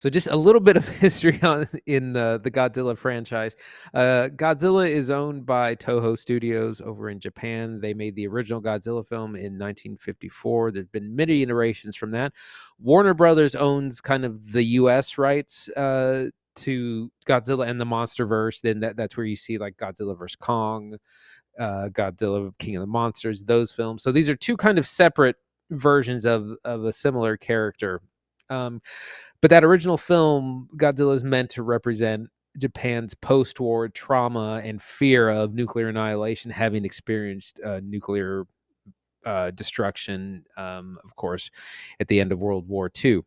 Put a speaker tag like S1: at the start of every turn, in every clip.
S1: So just a little bit of history in the Godzilla franchise. Godzilla is owned by Toho Studios over in Japan. They made the original Godzilla film in 1954. There's been many iterations from that. Warner Brothers owns kind of the U.S. rights to Godzilla and the MonsterVerse. Then that's where you see like Godzilla vs. Kong, Godzilla King of the Monsters, those films. So these are two kind of separate versions of a similar character. But that original film, Godzilla, is meant to represent Japan's post-war trauma and fear of nuclear annihilation, having experienced nuclear destruction, of course, at the end of World War II.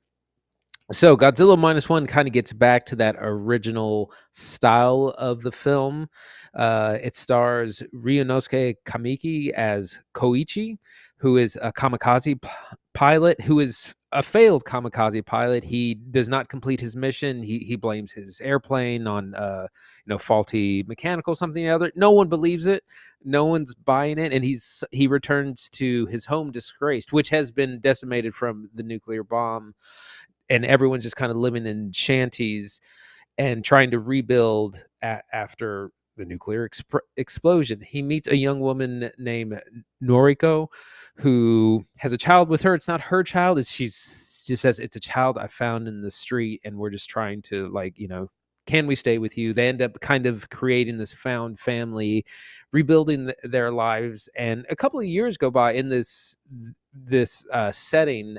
S1: So Godzilla Minus One kind of gets back to that original style of the film. It stars Ryunosuke Kamiki as Koichi, who is a kamikaze pilot, who is a failed kamikaze pilot. He does not complete his mission. He blames his airplane on faulty mechanical something or other. No one believes it. No one's buying it, and he returns to his home disgraced, which has been decimated from the nuclear bomb. And everyone's just kind of living in shanties and trying to rebuild after the nuclear explosion. He meets a young woman named Noriko who has a child with her. It's not her child. She just says, it's a child I found in the street, and we're just trying to, can we stay with you? They end up kind of creating this found family, rebuilding their lives. And a couple of years go by in this setting,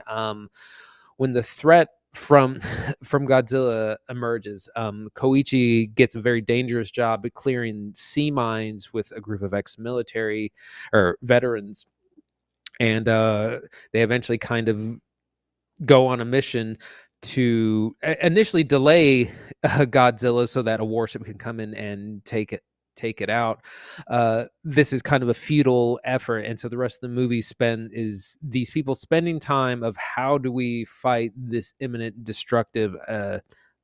S1: when the threat from Godzilla emerges. Koichi gets a very dangerous job at clearing sea mines with a group of ex-military or veterans, and they eventually kind of go on a mission to initially delay Godzilla so that a warship can come in and take it out. This is kind of a futile effort, and so the rest of the movie is these people spending time of how do we fight this imminent destructive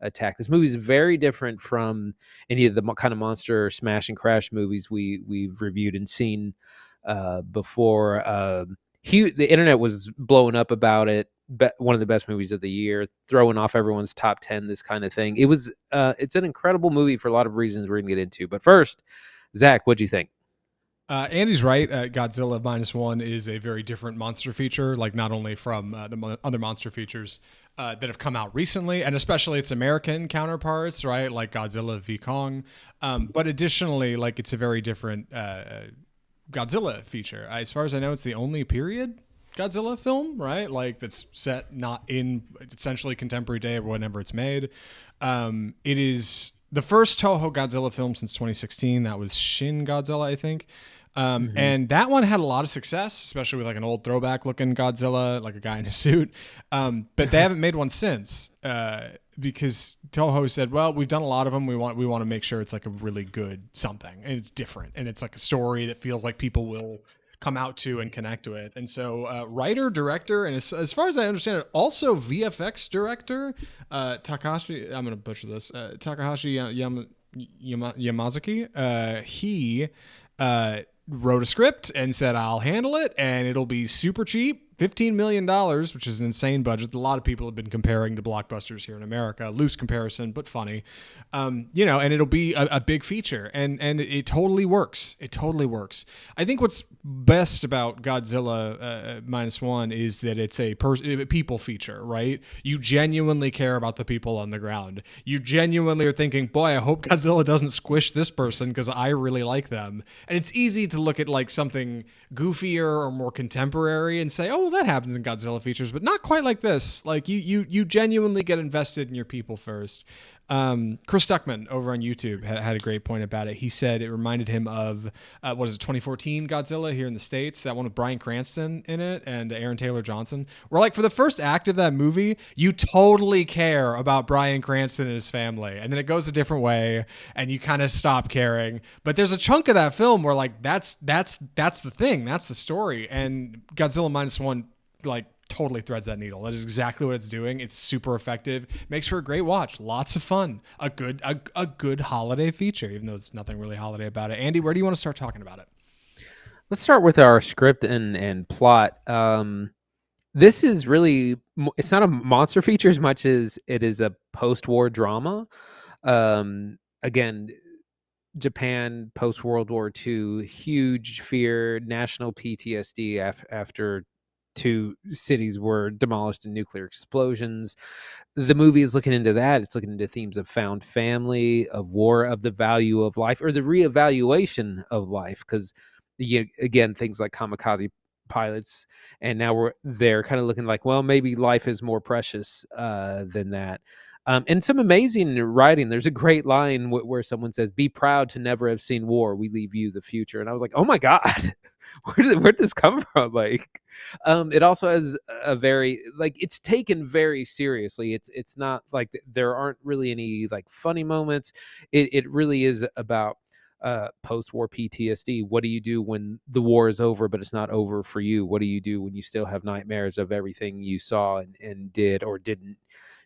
S1: attack. This movie is very different from any of the kind of monster smash and crash movies we've reviewed and seen before. The internet was blowing up about it. One of the best movies of the year, throwing off everyone's top 10, this kind of thing. It's an incredible movie for a lot of reasons we're gonna get into. But first, Zach, what'd you think?
S2: Andy's right. Godzilla Minus One is a very different monster feature, like not only from the other monster features that have come out recently, and especially its American counterparts, right? Like Godzilla v. Kong. But additionally, like it's a very different Godzilla feature. As far as I know, it's the only period Godzilla film, right? Like that's set not in essentially contemporary day or whenever it's made. It is the first Toho Godzilla film since 2016. That was Shin Godzilla, I think. And that one had a lot of success, especially with like an old throwback looking Godzilla, like a guy in a suit. But they haven't made one since because Toho said, well, we've done a lot of them. We want to make sure it's like a really good something, and it's different, and it's like a story that feels like people will come out to and connect to it. And so writer, director, and as far as I understand it, also VFX director, Takashi, I'm going to butcher this, Takashi Yamazaki, he wrote a script and said, I'll handle it, and it'll be super cheap. $15 million, which is an insane budget. A lot of people have been comparing to blockbusters here in America. Loose comparison, but funny. And it'll be a big feature. And it totally works. It totally works. I think what's best about Godzilla Minus One is that it's a people feature, right? You genuinely care about the people on the ground. You genuinely are thinking, boy, I hope Godzilla doesn't squish this person because I really like them. And it's easy to look at like something goofier or more contemporary and say, oh, that happens in Godzilla features, but not quite like this. Like you genuinely get invested in your people first. Chris Stuckman over on YouTube had a great point about it. He said it reminded him of 2014 Godzilla here in the States, that one with Bryan Cranston in it and Aaron Taylor Johnson. Where like for the first act of that movie, you totally care about Bryan Cranston and his family, and then it goes a different way, and you kind of stop caring. But there's a chunk of that film where like that's the thing, that's the story, and Godzilla Minus One like totally threads that needle. That is exactly what it's doing. It's super effective. Makes for a great watch. Lots of fun. A good holiday feature, even though there's nothing really holiday about it. Andy, where do you want to start talking about it?
S1: Let's start with our script and plot. This is really it's not a monster feature as much as it is a post-war drama. Again, Japan post World War II, huge fear, national PTSD after two cities were demolished in nuclear explosions. The movie is looking into that. It's looking into themes of found family, of war, of the value of life, or the reevaluation of life. Because again, things like kamikaze pilots, and now they're kind of looking like, well, maybe life is more precious than that. And some amazing writing. There's a great line where someone says, "Be proud to never have seen war. We leave you the future." And I was like, "Oh my god, where did this come from?" Like, it also has a very like it's taken very seriously. It's not like there aren't really any like funny moments. It really is about post-war PTSD. What do you do when the war is over, but it's not over for you? What do you do when you still have nightmares of everything you saw and did or didn't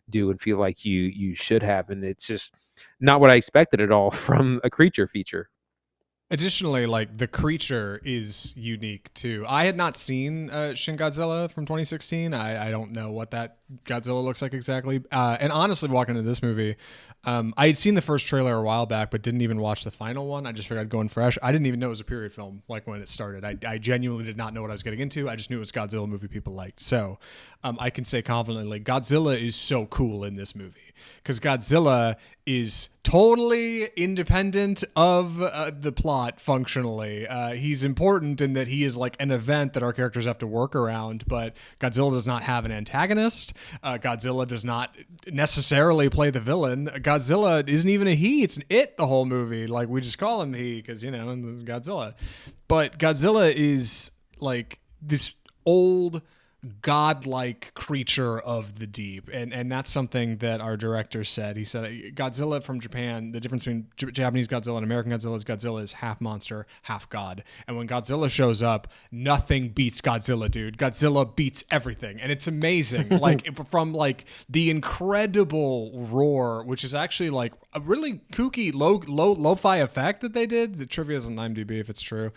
S1: do and feel like you should have? And it's just not what I expected at all from a creature feature.
S2: Additionally, like the creature is unique too. I had not seen Shin Godzilla from 2016. I don't know what that Godzilla looks like exactly. And honestly, walking into this movie, I had seen the first trailer a while back, but didn't even watch the final one. I just figured I'd go in fresh. I didn't even know it was a period film like when it started. I genuinely did not know what I was getting into. I just knew it was a Godzilla movie people liked. So I can say confidently, Godzilla is so cool in this movie because Godzilla is totally independent of the plot functionally. He's important in that he is like an event that our characters have to work around, but Godzilla does not have an antagonist. Godzilla does not necessarily play the villain. Godzilla isn't even a he, it's an it the whole movie. Like we just call him he because, you know, Godzilla. But Godzilla is like this old godlike creature of the deep, and that's something that our director said. He said Godzilla from Japan, the difference between Japanese Godzilla and American Godzilla is half monster, half god. And when Godzilla shows up, nothing beats Godzilla, dude. Godzilla beats everything, and it's amazing. Like from like the incredible roar, which is actually like a really kooky lo-fi effect that they did. The trivia is on IMDb if it's true.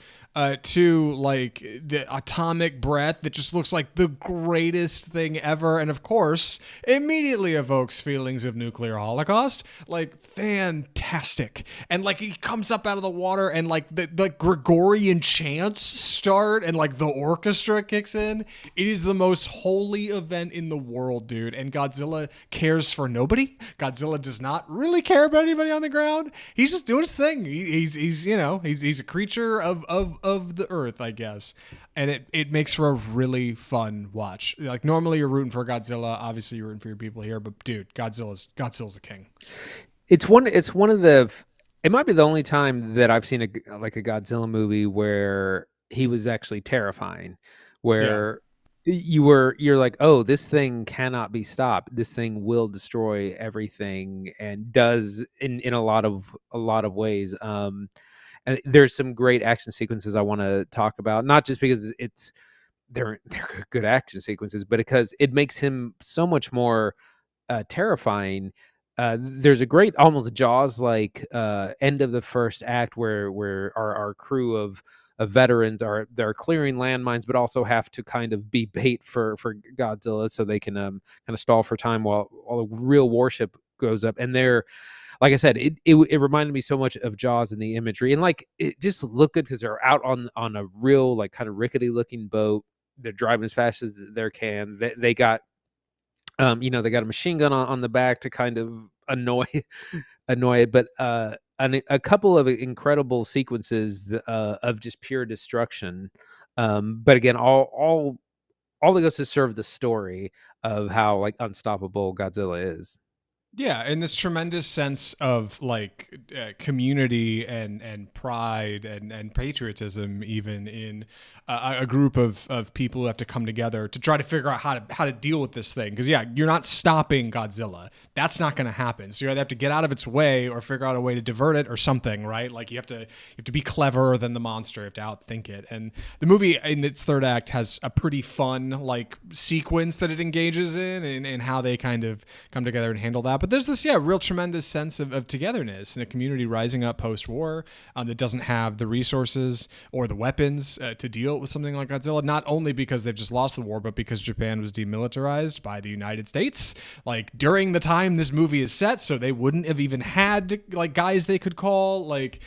S2: To like the atomic breath that just looks like the greatest thing ever, and of course immediately evokes feelings of nuclear holocaust. Like fantastic. And like he comes up out of the water and like the Gregorian chants start and like the orchestra kicks in. It is the most holy event in the world, dude. And Godzilla cares for nobody. Godzilla does not really care about anybody on the ground. He's just doing his thing. He's you know, he's a creature of the earth, I guess. And it makes for a really fun watch. Like normally you're rooting for Godzilla, obviously you're rooting for your people here, but dude, Godzilla's the king.
S1: It's one of the it might be the only time that I've seen like a Godzilla movie where he was actually terrifying,
S2: Yeah.
S1: where you're like, oh, this thing cannot be stopped. This thing will destroy everything and does in a lot of ways. And there's some great action sequences I want to talk about, not just because they're good action sequences, but because it makes him so much more terrifying. There's a great almost Jaws like end of the first act where our crew of veterans they're clearing landmines, but also have to kind of be bait for Godzilla so they can kind of stall for time while a real warship goes up. And they're like I said, it reminded me so much of Jaws in the imagery, and like it just looked good because they're out on a real like kind of rickety looking boat. They're driving as fast as they can. They got they got a machine gun on the back to kind of annoy annoy it, but a couple of incredible sequences of just pure destruction. But again, all that goes to serve the story of how like unstoppable Godzilla is.
S2: Yeah, and this tremendous sense of like community and pride and patriotism, even in a group of people who have to come together to try to figure out how to deal with this thing. Because yeah, you're not stopping Godzilla. That's not going to happen. So you either have to get out of its way or figure out a way to divert it or something, right? Like you have to be cleverer than the monster. You have to outthink it. And the movie in its third act has a pretty fun like sequence that it engages in and how they kind of come together and handle that. about. But there's this, real tremendous sense of togetherness in a community rising up post-war that doesn't have the resources or the weapons to deal with something like Godzilla, not only because they've just lost the war, but because Japan was demilitarized by the United States, like during the time this movie is set, so they wouldn't have even had like guys they could call. Like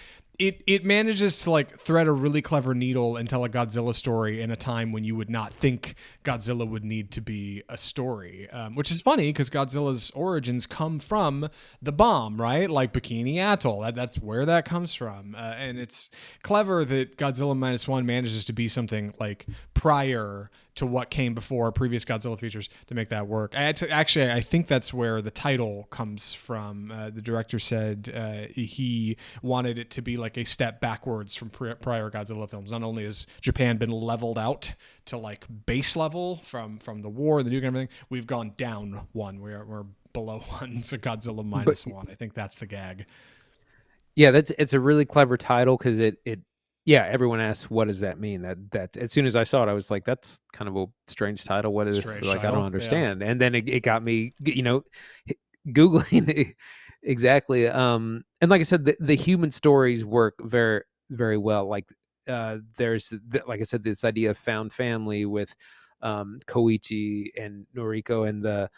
S2: it manages to like thread a really clever needle and tell a Godzilla story in a time when you would not think Godzilla would need to be a story, which is funny because Godzilla's origins come from the bomb, right? Like Bikini Atoll. That's where that comes from. And it's clever that Godzilla Minus One manages to be something like prior to what came before previous Godzilla features to make that work. Actually, I think that's where the title comes from. The director said he wanted it to be like a step backwards from prior Godzilla films. Not only has Japan been leveled out to like base level from the war, the nuke and everything, we've gone down one. We're below one. So Godzilla Minus One. I think that's the gag.
S1: Yeah, it's a really clever title because yeah, everyone asks what does that mean. That as soon as I saw it, I was like, that's kind of a strange title. What is
S2: Strange
S1: like?
S2: title,
S1: I don't understand. And then it got me, googling it exactly. And like I said, the human stories work very very well. Like there's like I said, this idea of found family with Koichi and Noriko and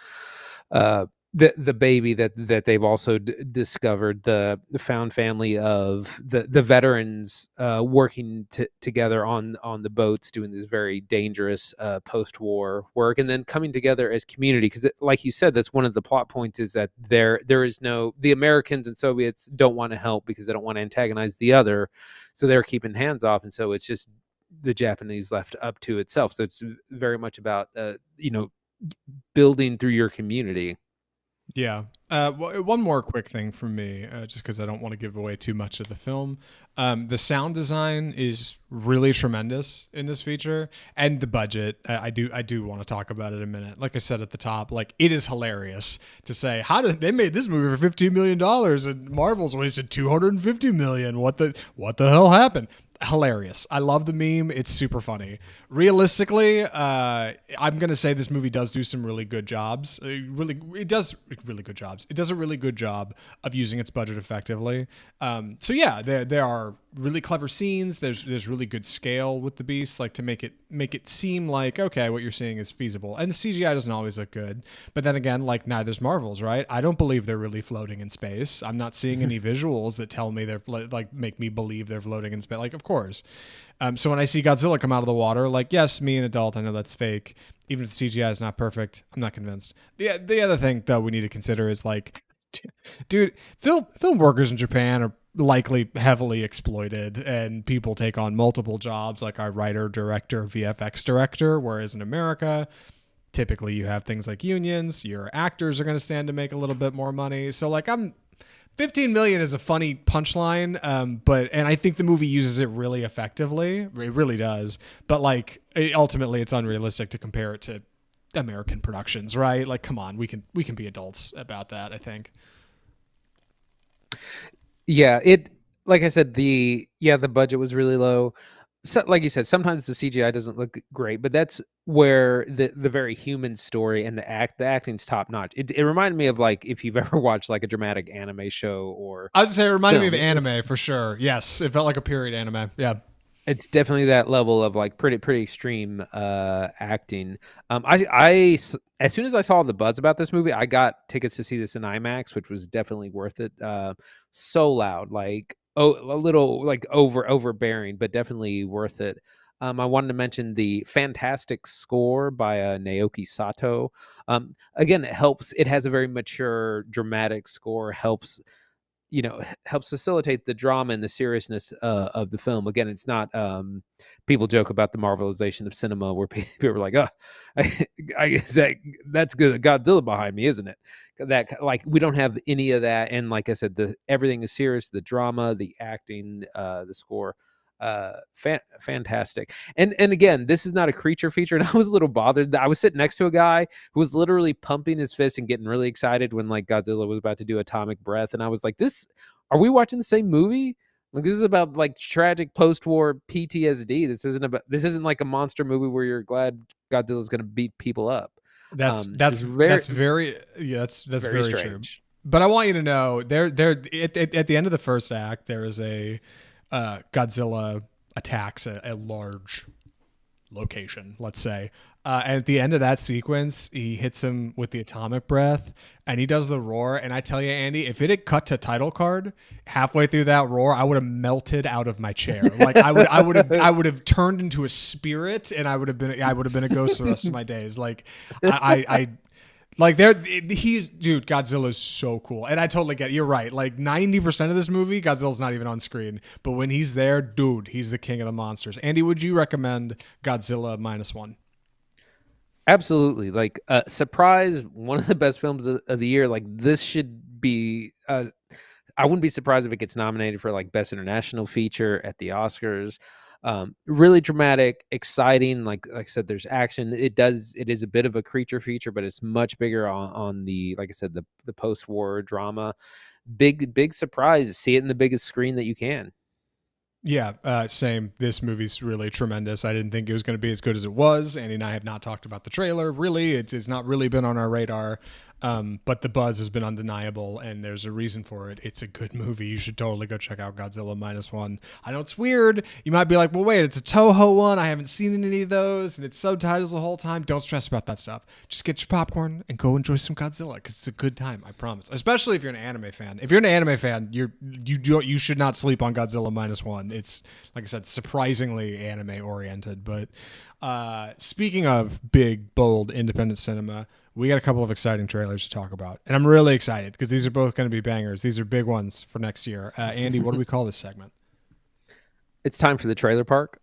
S1: uh, the baby that they've also discovered, the found family of the veterans working together on the boats doing this very dangerous post-war work, and then coming together as community because like you said, that's one of the plot points is that there is no, the Americans and Soviets don't want to help because they don't want to antagonize the other, so they're keeping hands off, and so it's just the Japanese left up to itself. So it's very much about building through your community.
S2: Yeah. One more quick thing from me, just because I don't want to give away too much of the film. The sound design is really tremendous in this feature, and the budget. I do want to talk about it in a minute. Like I said at the top, like it is hilarious to say how did they made this movie for $15 million and Marvel's wasted $250 million. What the hell happened? Hilarious. I love the meme. It's super funny. Realistically, I'm gonna say this movie does do some really good jobs. It does really good jobs. It does a really good job of using its budget effectively. So yeah, there are really clever scenes. There's really good scale with the beast, like to make it seem like okay, what you're seeing is feasible. And the CGI doesn't always look good, but then again, like neither's Marvel's, right? I don't believe they're really floating in space. I'm not seeing any visuals that tell me they're like make me believe they're floating in space. Like of course. So when I see Godzilla come out of the water, like yes, me an adult, I know that's fake. Even if the CGI is not perfect, I'm not convinced. The other thing though we need to consider is like, dude, film workers in Japan are likely heavily exploited, and people take on multiple jobs like our writer, director, VFX director, whereas in America, typically you have things like unions, your actors are going to stand to make a little bit more money. So like 15 million is a funny punchline, and I think the movie uses it really effectively. It really does. But like ultimately it's unrealistic to compare it to American productions, right? Like come on, we can be adults about that, I think.
S1: Yeah, it like I said, the budget was really low. So, like you said, sometimes the CGI doesn't look great, but that's where the very human story and the acting's top notch. It reminded me of like if you've ever watched like a dramatic anime show or
S2: I was gonna say it reminded me of
S1: film.
S2: anime for sure. Yes, it felt like a period anime. Yeah.
S1: It's definitely that level of like pretty extreme acting. I as soon as I saw the buzz about this movie, I got tickets to see this in IMAX, which was definitely worth it. So loud, like a little like overbearing, but definitely worth it. I wanted to mention the fantastic score by Naoki Sato. Again, it helps. It has a very mature, dramatic score. Helps facilitate the drama and the seriousness of the film. Again, it's not people joke about the Marvelization of cinema where people are like, oh, I guess that's good, Godzilla behind me, isn't it? That like we don't have any of that, and like I said, everything is serious, the drama, the acting, the score, fantastic. And again, this is not a creature feature, and I was a little bothered. I was sitting next to a guy who was literally pumping his fist and getting really excited when like Godzilla was about to do atomic breath, and I was like, "This, are we watching the same movie? Like this is about like tragic post-war PTSD. This isn't like a monster movie where you're glad Godzilla's going to beat people up."
S2: That's
S1: It's very
S2: very yeah, that's
S1: very
S2: very true.
S1: strange.
S2: But I want you to know, at the end of the first act, there is a Godzilla attacks a large location, let's say. And at the end of that sequence, he hits him with the atomic breath and he does the roar. And I tell you, Andy, if it had cut to title card halfway through that roar, I would have melted out of my chair. Like I would have turned into a spirit and I would have been a ghost the rest of my days. Like I like dude, Godzilla's so cool. And I totally get it. You're right. Like 90% of this movie, Godzilla's not even on screen. But when he's there, dude, he's the king of the monsters. Andy, would you recommend Godzilla Minus One?
S1: Absolutely. Like surprise, one of the best films of the year. Like this should be I wouldn't be surprised if it gets nominated for like best international feature at the Oscars. Really dramatic, exciting. Like I said, there's action. It is a bit of a creature feature, but it's much bigger on the, like I said, the post-war drama. Big surprise. See it in the biggest screen that you can.
S2: Yeah, same. This movie's really tremendous. I didn't think it was going to be as good as it was. Andy and I have not talked about the trailer. Really, it's not really been on our radar. But the buzz has been undeniable, and there's a reason for it. It's a good movie. You should totally go check out Godzilla Minus One. I know it's weird. You might be like, well, wait, it's a Toho one. I haven't seen any of those, and it's subtitles the whole time. Don't stress about that stuff. Just get your popcorn and go enjoy some Godzilla because it's a good time. I promise. Especially if you're an anime fan. If you're an anime fan, you should not sleep on Godzilla Minus One. It's, like I said, surprisingly anime oriented. But speaking of big, bold, independent cinema, we got a couple of exciting trailers to talk about. And I'm really excited because these are both going to be bangers. These are big ones for next year. Andy, what do we call this segment?
S1: It's time for the trailer park.